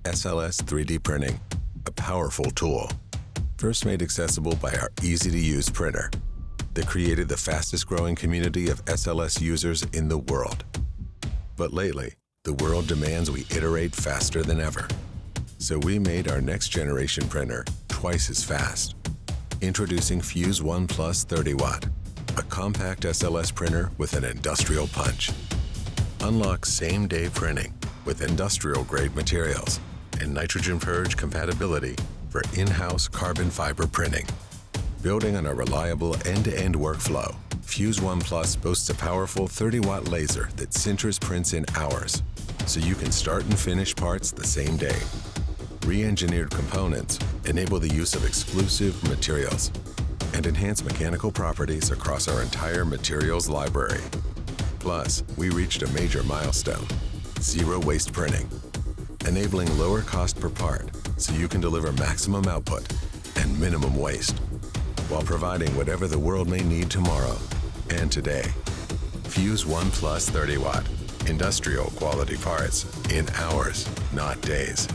SLS 3D printing, a powerful tool. First made accessible by our easy-to-use printer that created the fastest-growing community of SLS users in the world. But lately, the world demands we iterate faster than ever. So we made our next-generation printer twice as fast. Introducing Fuse 1 Plus 30 Watt, a compact SLS printer with an industrial punch. Unlock same-day printing with industrial-grade materials and nitrogen purge compatibility for in-house carbon fiber printing. Building on a reliable end-to-end workflow, Fuse 1 Plus boasts a powerful 30-watt laser that sinters prints in hours, so you can start and finish parts the same day. Re-engineered components enable the use of exclusive materials and enhance mechanical properties across our entire materials library. Plus, we reached a major milestone: zero waste printing, enabling lower cost per part so you can deliver maximum output and minimum waste, while providing whatever the world may need tomorrow and today. Fuse 1 Plus 30 Watt, industrial quality parts in hours, not days.